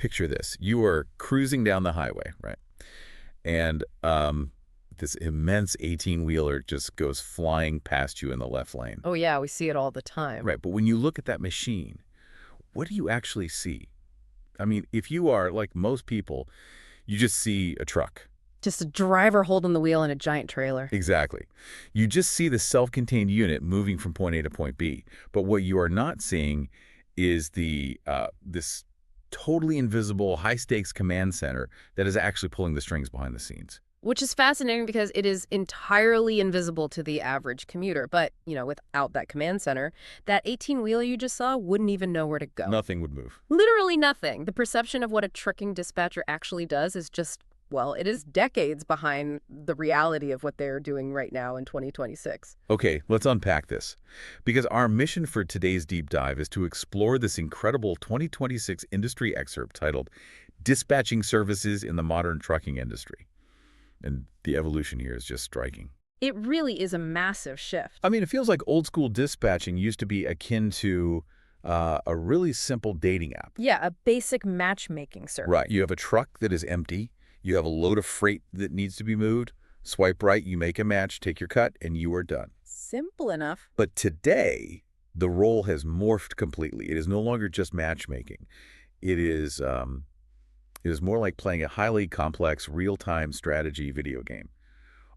picture this. You are cruising down the highway, right? And this immense 18-wheeler just goes flying past you in the left lane. Oh, yeah, we see it all the time. Right, but when you look at that machine, what do you actually see? I mean, if you are like most people, you just see a truck. Just a driver holding the wheel in a giant trailer. Exactly. You just see the self-contained unit moving from point A to point B. But what you are not seeing is this totally invisible, high-stakes command center that is actually pulling the strings behind the scenes. Which is fascinating because it is entirely invisible to the average commuter. But, without that command center, that 18-wheeler you just saw wouldn't even know where to go. Nothing would move. Literally nothing. The perception of what a trucking dispatcher actually does is just, well, it is decades behind the reality of what they're doing right now in 2026. Okay, let's unpack this. Because our mission for today's deep dive is to explore this incredible 2026 industry excerpt titled Dispatching Services in the Modern Trucking Industry. And the evolution here is just striking. It really is a massive shift. I mean, it feels like old school dispatching used to be akin to a really simple dating app. Yeah, a basic matchmaking service. Right. You have a truck that is empty. You have a load of freight that needs to be moved. Swipe right, you make a match, take your cut, and you are done. Simple enough. But today, the role has morphed completely. It is no longer just matchmaking. It is more like playing a highly complex real-time strategy video game.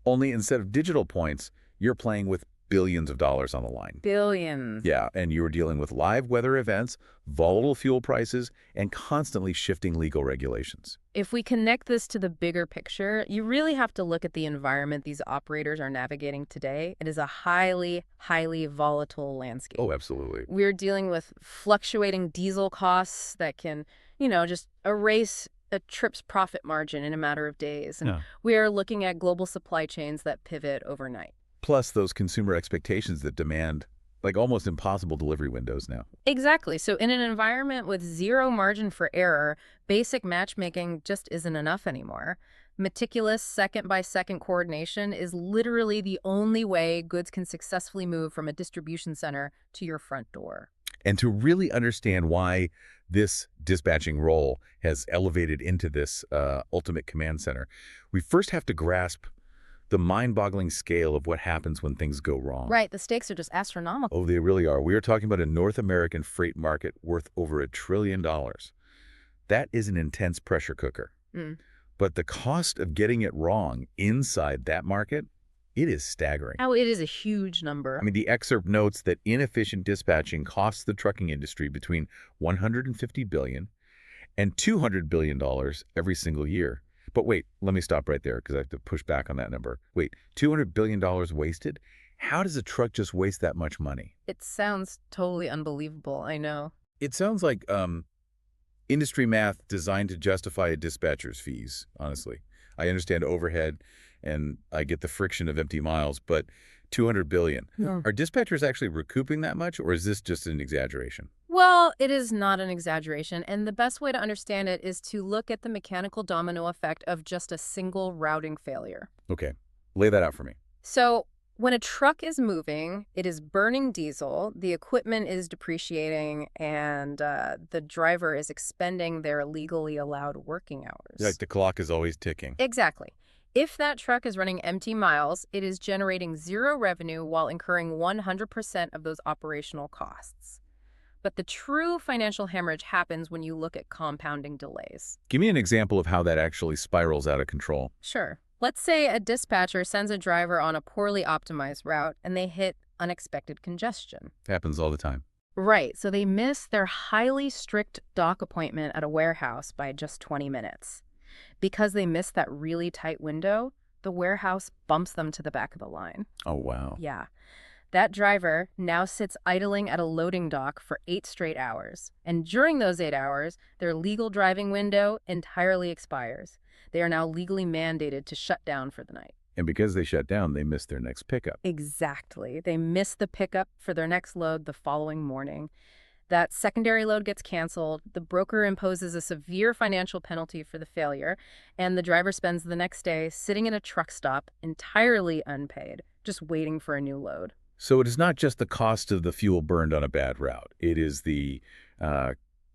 Only instead of digital points, you're playing with billions of dollars on the line. Billions. Yeah, and you're dealing with live weather events, volatile fuel prices, and constantly shifting legal regulations. If we connect this to the bigger picture, you really have to look at the environment these operators are navigating today. It is a highly, highly volatile landscape. Oh, absolutely. We're dealing with fluctuating diesel costs that can, just erase a trip's profit margin in a matter of days. And we are looking at global supply chains that pivot overnight. Plus those consumer expectations that demand like almost impossible delivery windows now. Exactly. So in an environment with zero margin for error, basic matchmaking just isn't enough anymore. Meticulous second-by-second coordination is literally the only way goods can successfully move from a distribution center to your front door. And to really understand why this dispatching role has elevated into this ultimate command center, we first have to grasp the mind-boggling scale of what happens when things go wrong. Right. The stakes are just astronomical. Oh, they really are. We are talking about a North American freight market worth over $1 trillion. That is an intense pressure cooker. But the cost of getting it wrong inside that market, it is staggering. Oh, it is a huge number. I mean, the excerpt notes that inefficient dispatching costs the trucking industry between $150 billion and $200 billion every single year. But wait, let me stop right there because I have to push back on that number. Wait, $200 billion wasted? How does a truck just waste that much money? It sounds totally unbelievable, I know. It sounds like industry math designed to justify a dispatcher's fees, honestly. I understand overhead and I get the friction of empty miles, but $200 billion. Are dispatchers actually recouping that much, or is this just an exaggeration? Well, it is not an exaggeration, and the best way to understand it is to look at the mechanical domino effect of just a single routing failure. Okay, lay that out for me. So when a truck is moving, it is burning diesel, the equipment is depreciating, and the driver is expending their legally allowed working hours. Like the clock is always ticking. Exactly. If that truck is running empty miles, it is generating zero revenue while incurring 100% of those operational costs. But the true financial hemorrhage happens when you look at compounding delays. Give me an example of how that actually spirals out of control. Sure. Let's say a dispatcher sends a driver on a poorly optimized route and they hit unexpected congestion. Happens all the time. Right. So they miss their highly strict dock appointment at a warehouse by just 20 minutes. Because they missed that really tight window, the warehouse bumps them to the back of the line. Oh, wow. Yeah. That driver now sits idling at a loading dock for 8 straight hours. And during those 8 hours, their legal driving window entirely expires. They are now legally mandated to shut down for the night. And because they shut down, they miss their next pickup. Exactly. They miss the pickup for their next load the following morning. That secondary load gets canceled, the broker imposes a severe financial penalty for the failure, and the driver spends the next day sitting in a truck stop entirely unpaid, just waiting for a new load. So it is not just the cost of the fuel burned on a bad route. It is the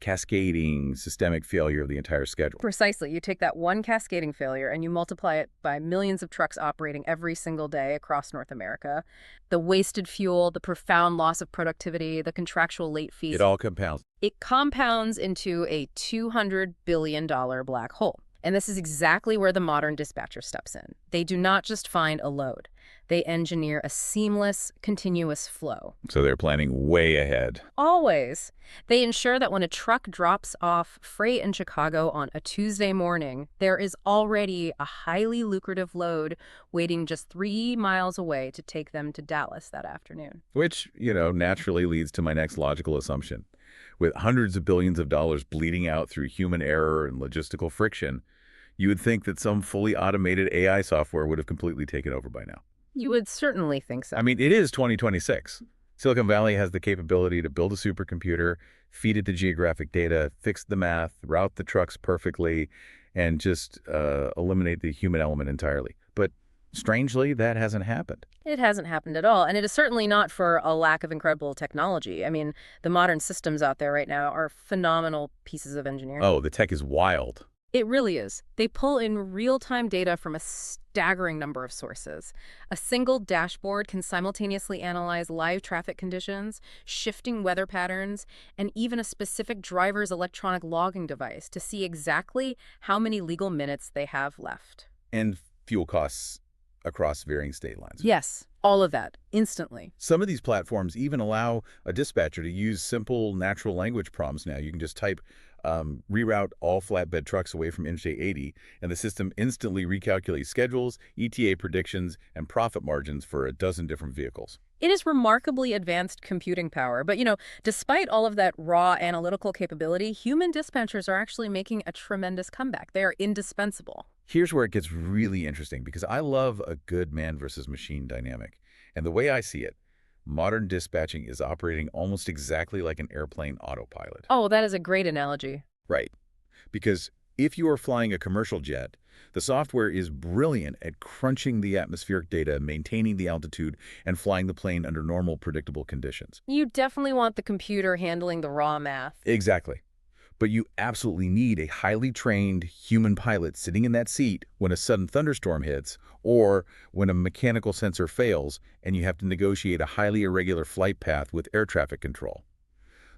cascading systemic failure of the entire schedule. Precisely. You take that one cascading failure and you multiply it by millions of trucks operating every single day across North America. The wasted fuel, the profound loss of productivity, the contractual late It fees. all compounds. It compounds into a $200 billion black hole. And this is exactly where the modern dispatcher steps in. They do not just find a load. They engineer a seamless, continuous flow. So they're planning way ahead. Always. They ensure that when a truck drops off freight in Chicago on a Tuesday morning, there is already a highly lucrative load waiting just 3 miles away to take them to Dallas that afternoon. Which, naturally leads to my next logical assumption. With hundreds of billions of dollars bleeding out through human error and logistical friction, you would think that some fully automated AI software would have completely taken over by now. You would certainly think so. I mean, it is 2026. Silicon Valley has the capability to build a supercomputer, feed it the geographic data, fix the math, route the trucks perfectly, and just eliminate the human element entirely. But strangely, that hasn't happened. It hasn't happened at all, and it is certainly not for a lack of incredible technology. I mean, the modern systems out there right now are phenomenal pieces of engineering. Oh, the tech is wild. It really is. They pull in real-time data from a staggering number of sources. A single dashboard can simultaneously analyze live traffic conditions, shifting weather patterns, and even a specific driver's electronic logging device to see exactly how many legal minutes they have left. And fuel costs across varying state lines. Yes, all of that, instantly. Some of these platforms even allow a dispatcher to use simple natural language prompts now. You can just type, reroute all flatbed trucks away from Interstate 80, and the system instantly recalculates schedules, ETA predictions, and profit margins for a dozen different vehicles. It is remarkably advanced computing power, but despite all of that raw analytical capability, human dispatchers are actually making a tremendous comeback. They are indispensable. Here's where it gets really interesting, because I love a good man versus machine dynamic. And the way I see it, modern dispatching is operating almost exactly like an airplane autopilot. Oh, that is a great analogy. Right. Because if you are flying a commercial jet, the software is brilliant at crunching the atmospheric data, maintaining the altitude, and flying the plane under normal, predictable conditions. You definitely want the computer handling the raw math. Exactly. But you absolutely need a highly trained human pilot sitting in that seat when a sudden thunderstorm hits, or when a mechanical sensor fails and you have to negotiate a highly irregular flight path with air traffic control.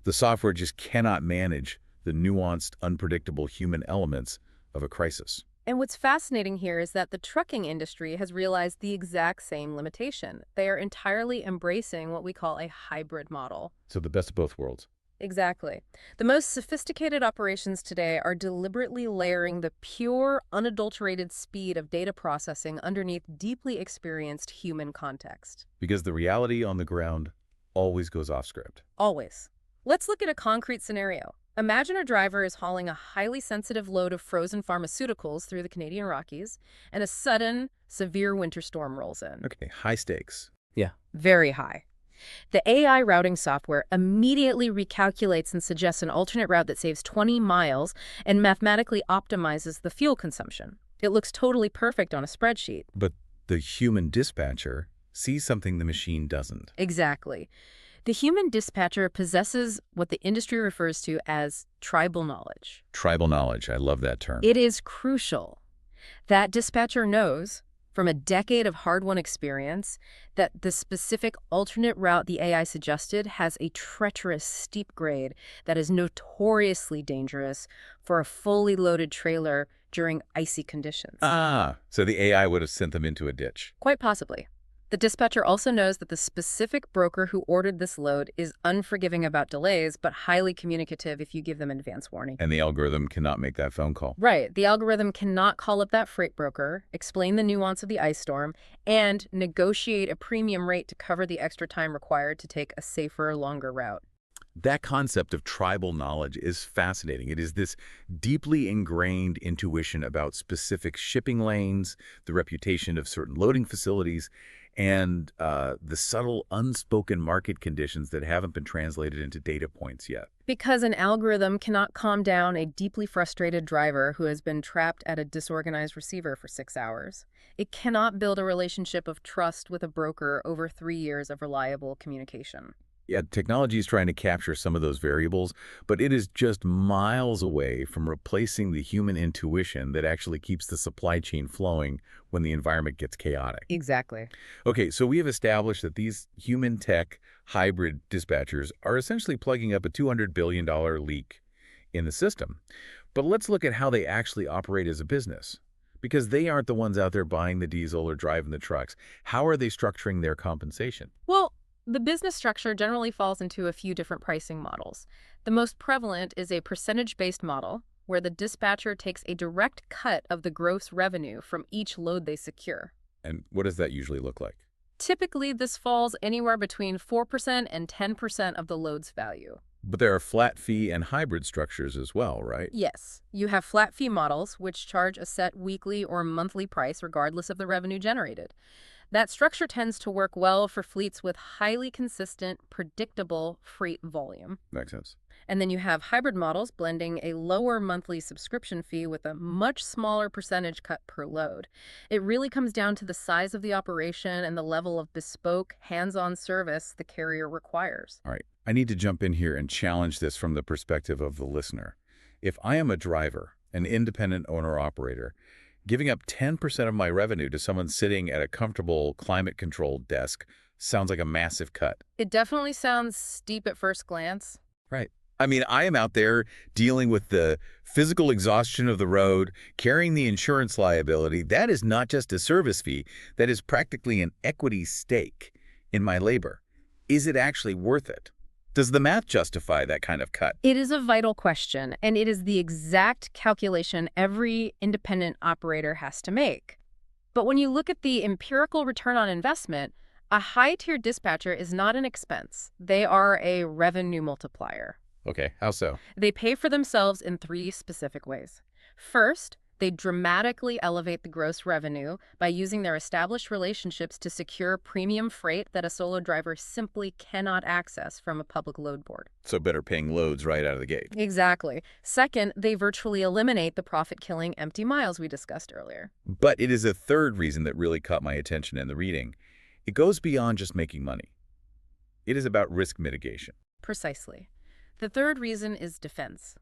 The software just cannot manage the nuanced, unpredictable human elements of a crisis. And what's fascinating here is that the trucking industry has realized the exact same limitation. They are entirely embracing what we call a hybrid model. So the best of both worlds. Exactly. The most sophisticated operations today are deliberately layering the pure, unadulterated speed of data processing underneath deeply experienced human context. Because the reality on the ground always goes off script. Always. Let's look at a concrete scenario. Imagine a driver is hauling a highly sensitive load of frozen pharmaceuticals through the Canadian Rockies, and a sudden, severe winter storm rolls in. Okay, high stakes. Yeah. Very high. The AI routing software immediately recalculates and suggests an alternate route that saves 20 miles and mathematically optimizes the fuel consumption. It looks totally perfect on a spreadsheet. But the human dispatcher sees something the machine doesn't. Exactly. The human dispatcher possesses what the industry refers to as tribal knowledge. Tribal knowledge, I love that term. It is crucial. That dispatcher knows, from a decade of hard-won experience, that the specific alternate route the AI suggested has a treacherous, steep grade that is notoriously dangerous for a fully loaded trailer during icy conditions. So the AI would have sent them into a ditch. Quite possibly. The dispatcher also knows that the specific broker who ordered this load is unforgiving about delays, but highly communicative if you give them advance warning. And the algorithm cannot make that phone call. Right. The algorithm cannot call up that freight broker, explain the nuance of the ice storm, and negotiate a premium rate to cover the extra time required to take a safer, longer route. That concept of tribal knowledge is fascinating. It is this deeply ingrained intuition about specific shipping lanes, the reputation of certain loading facilities, and the subtle, unspoken market conditions that haven't been translated into data points yet. Because an algorithm cannot calm down a deeply frustrated driver who has been trapped at a disorganized receiver for 6 hours. It cannot build a relationship of trust with a broker over 3 years of reliable communication. Yeah, technology is trying to capture some of those variables, but it is just miles away from replacing the human intuition that actually keeps the supply chain flowing when the environment gets chaotic. Exactly. Okay, so we have established that these human tech hybrid dispatchers are essentially plugging up a $200 billion leak in the system. But let's look at how they actually operate as a business. Because they aren't the ones out there buying the diesel or driving the trucks. How are they structuring their compensation? Well, the business structure generally falls into a few different pricing models. The most prevalent is a percentage-based model, where the dispatcher takes a direct cut of the gross revenue from each load they secure. And what does that usually look like? Typically, this falls anywhere between 4% and 10% of the load's value. But there are flat fee and hybrid structures as well, right? Yes, you have flat fee models, which charge a set weekly or monthly price regardless of the revenue generated. That structure tends to work well for fleets with highly consistent, predictable freight volume. Makes sense. And then you have hybrid models blending a lower monthly subscription fee with a much smaller percentage cut per load. It really comes down to the size of the operation and the level of bespoke, hands-on service the carrier requires. All right. I need to jump in here and challenge this from the perspective of the listener. If I am a driver, an independent owner-operator, giving up 10% of my revenue to someone sitting at a comfortable climate-controlled desk sounds like a massive cut. It definitely sounds steep at first glance. Right. I mean, I am out there dealing with the physical exhaustion of the road, carrying the insurance liability. That is not just a service fee. That is practically an equity stake in my labor. Is it actually worth it? Does the math justify that kind of cut? It is a vital question, and it is the exact calculation every independent operator has to make. But when you look at the empirical return on investment, a high-tier dispatcher is not an expense. They are a revenue multiplier. Okay, how so? They pay for themselves in three specific ways. First, they dramatically elevate the gross revenue by using their established relationships to secure premium freight that a solo driver simply cannot access from a public load board. So better paying loads right out of the gate. Exactly. Second, they virtually eliminate the profit-killing empty miles we discussed earlier. But it is a third reason that really caught my attention in the reading. It goes beyond just making money. It is about risk mitigation. Precisely. The third reason is defense.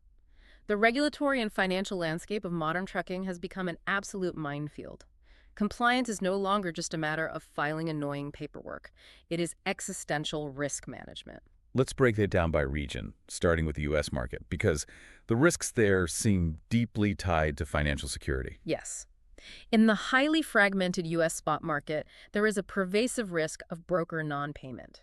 The regulatory and financial landscape of modern trucking has become an absolute minefield. Compliance is no longer just a matter of filing annoying paperwork. It is existential risk management. Let's break that down by region, starting with the U.S. market, because the risks there seem deeply tied to financial security. Yes. In the highly fragmented U.S. spot market, there is a pervasive risk of broker non-payment.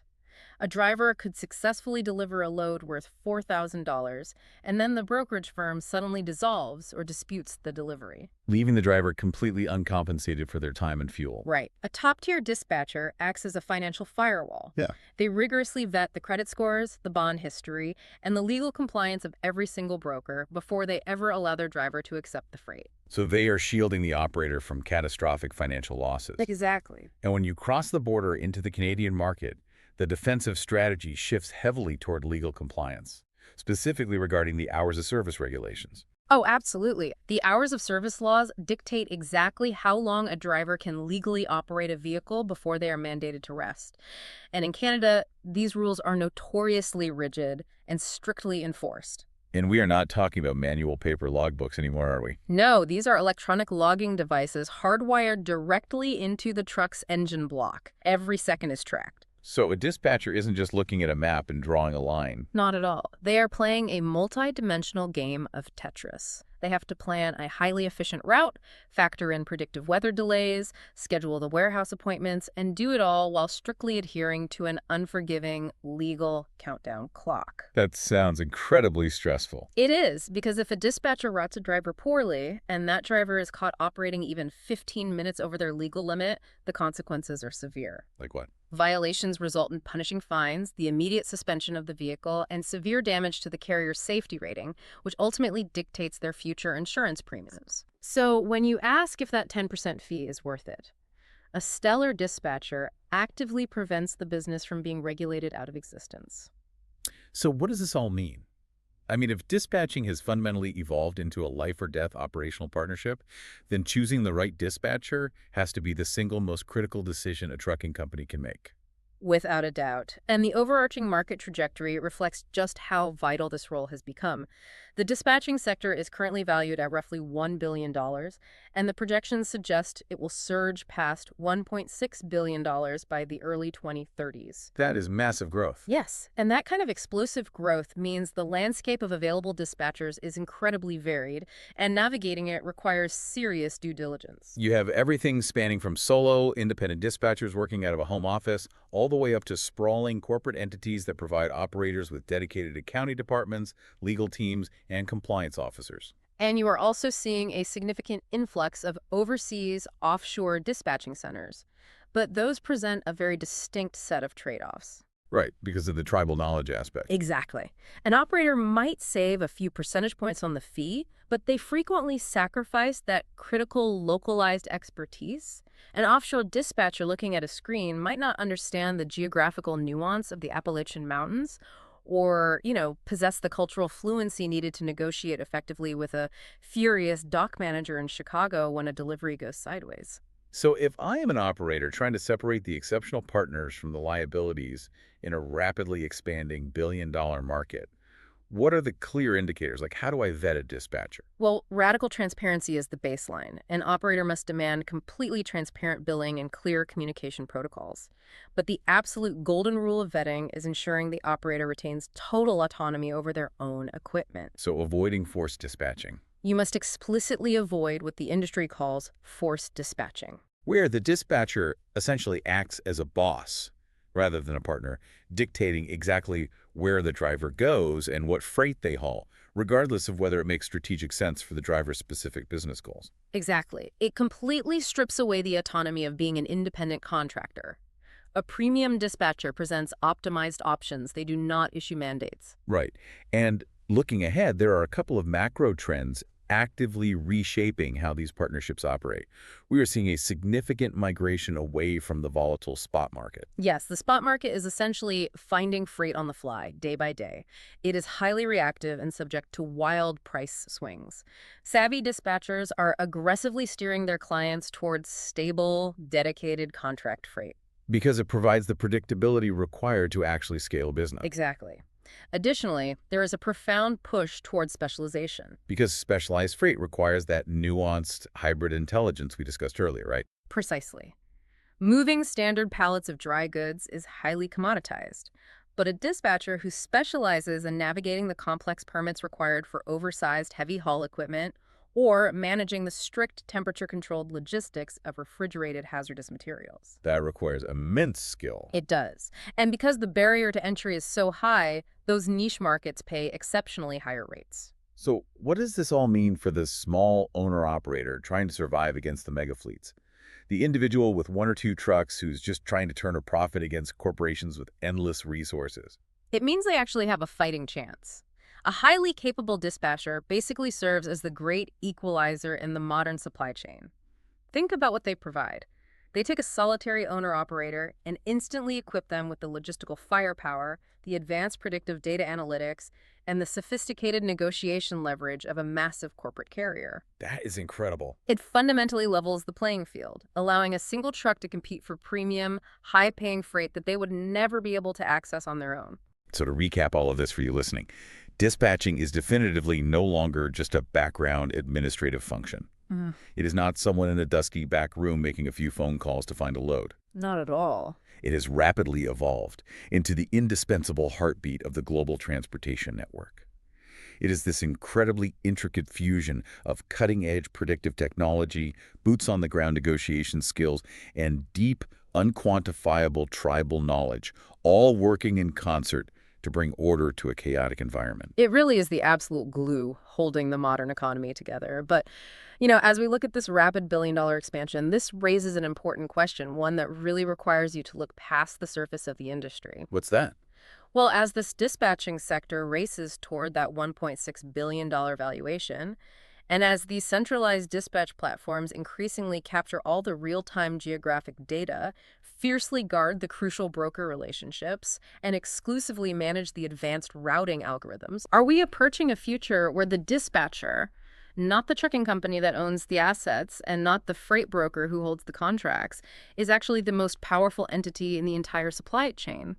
A driver could successfully deliver a load worth $4,000, and then the brokerage firm suddenly dissolves or disputes the delivery. Leaving the driver completely uncompensated for their time and fuel. Right. A top-tier dispatcher acts as a financial firewall. Yeah. They rigorously vet the credit scores, the bond history, and the legal compliance of every single broker before they ever allow their driver to accept the freight. So they are shielding the operator from catastrophic financial losses. Exactly. And when you cross the border into the Canadian market, the defensive strategy shifts heavily toward legal compliance, specifically regarding the hours of service regulations. Oh, absolutely. The hours of service laws dictate exactly how long a driver can legally operate a vehicle before they are mandated to rest. And in Canada, these rules are notoriously rigid and strictly enforced. And we are not talking about manual paper logbooks anymore, are we? No, these are electronic logging devices hardwired directly into the truck's engine block. Every second is tracked. So a dispatcher isn't just looking at a map and drawing a line. Not at all. They are playing a multi-dimensional game of Tetris. They have to plan a highly efficient route, factor in predictive weather delays, schedule the warehouse appointments, and do it all while strictly adhering to an unforgiving legal countdown clock. That sounds incredibly stressful. It is, because if a dispatcher routes a driver poorly, and that driver is caught operating even 15 minutes over their legal limit, the consequences are severe. Like what? Violations result in punishing fines, the immediate suspension of the vehicle, and severe damage to the carrier's safety rating, which ultimately dictates their future insurance premiums. So when you ask if that 10% fee is worth it, a stellar dispatcher actively prevents the business from being regulated out of existence. So what does this all mean? I mean, if dispatching has fundamentally evolved into a life-or-death operational partnership, then choosing the right dispatcher has to be the single most critical decision a trucking company can make. Without a doubt. And the overarching market trajectory reflects just how vital this role has become. The dispatching sector is currently valued at roughly $1 billion, and the projections suggest it will surge past $1.6 billion by the early 2030s. That is massive growth. Yes, and that kind of explosive growth means the landscape of available dispatchers is incredibly varied, and navigating it requires serious due diligence. You have everything spanning from solo, independent dispatchers working out of a home office, all the way up to sprawling corporate entities that provide operators with dedicated accounting departments, legal teams, and compliance officers. And you are also seeing a significant influx of overseas offshore dispatching centers. But those present a very distinct set of trade-offs. Right, because of the tribal knowledge aspect. Exactly. An operator might save a few percentage points on the fee, but they frequently sacrifice that critical localized expertise. An offshore dispatcher looking at a screen might not understand the geographical nuance of the Appalachian Mountains or, possess the cultural fluency needed to negotiate effectively with a furious dock manager in Chicago when a delivery goes sideways. So if I am an operator trying to separate the exceptional partners from the liabilities in a rapidly expanding billion-dollar market, what are the clear indicators? Like, how do I vet a dispatcher? Well, radical transparency is the baseline. An operator must demand completely transparent billing and clear communication protocols. But the absolute golden rule of vetting is ensuring the operator retains total autonomy over their own equipment. So avoiding forced dispatching, You must explicitly avoid what the industry calls forced dispatching. where the dispatcher essentially acts as a boss rather than a partner, dictating exactly where the driver goes and what freight they haul, regardless of whether it makes strategic sense for the driver's specific business goals. Exactly. It completely strips away the autonomy of being an independent contractor. A premium dispatcher presents optimized options. They do not issue mandates. Right. And looking ahead, there are a couple of macro trends actively reshaping how these partnerships operate. We are seeing a significant migration away from the volatile spot market. Yes, the spot market is essentially finding freight on the fly, day by day. It is highly reactive and subject to wild price swings. Savvy dispatchers are aggressively steering their clients towards stable, dedicated contract freight. Because it provides the predictability required to actually scale business. Exactly. Additionally, there is a profound push towards specialization. Because specialized freight requires that nuanced hybrid intelligence we discussed earlier, right? Precisely. Moving standard pallets of dry goods is highly commoditized, but a dispatcher who specializes in navigating the complex permits required for oversized heavy haul equipment or managing the strict temperature-controlled logistics of refrigerated hazardous materials. That requires immense skill. It does. And because the barrier to entry is so high, those niche markets pay exceptionally higher rates. So what does this all mean for the small owner-operator trying to survive against the mega fleets? The individual with one or two trucks who's just trying to turn a profit against corporations with endless resources. It means they actually have a fighting chance. A highly capable dispatcher basically serves as the great equalizer in the modern supply chain. Think about what they provide. They take a solitary owner-operator and instantly equip them with the logistical firepower, the advanced predictive data analytics, and the sophisticated negotiation leverage of a massive corporate carrier. That is incredible. It fundamentally levels the playing field, allowing a single truck to compete for premium, high-paying freight that they would never be able to access on their own. So to recap all of this for you listening, dispatching is definitively no longer just a background administrative function. It is not someone in a dusty back room making a few phone calls to find a load. Not at all. It has rapidly evolved into the indispensable heartbeat of the global transportation network. It is this incredibly intricate fusion of cutting-edge predictive technology, boots-on-the-ground negotiation skills, and deep, unquantifiable tribal knowledge, all working in concert to bring order to a chaotic environment. It really is the absolute glue holding the modern economy together. But, as we look at this rapid billion-dollar expansion, this raises an important question, one that really requires you to look past the surface of the industry. What's that? Well, as this dispatching sector races toward that $1.6 billion valuation, and as these centralized dispatch platforms increasingly capture all the real-time geographic data, fiercely guard the crucial broker relationships, and exclusively manage the advanced routing algorithms, are we approaching a future where the dispatcher not the trucking company that owns the assets and not the freight broker who holds the contracts, is actually the most powerful entity in the entire supply chain.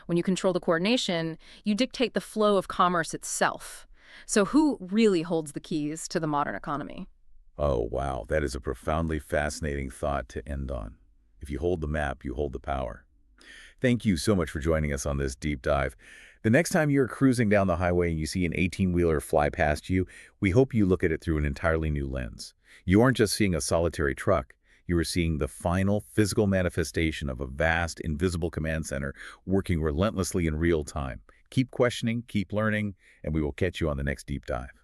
When you control the coordination, you dictate the flow of commerce itself. So who really holds the keys to the modern economy? Oh, wow. That is a profoundly fascinating thought to end on. If you hold the map, you hold the power. Thank you so much for joining us on this deep dive. The next time you're cruising down the highway and you see an 18-wheeler fly past you, we hope you look at it through an entirely new lens. You aren't just seeing a solitary truck. You are seeing the final physical manifestation of a vast, invisible command center working relentlessly in real time. Keep questioning, keep learning, and we will catch you on the next deep dive.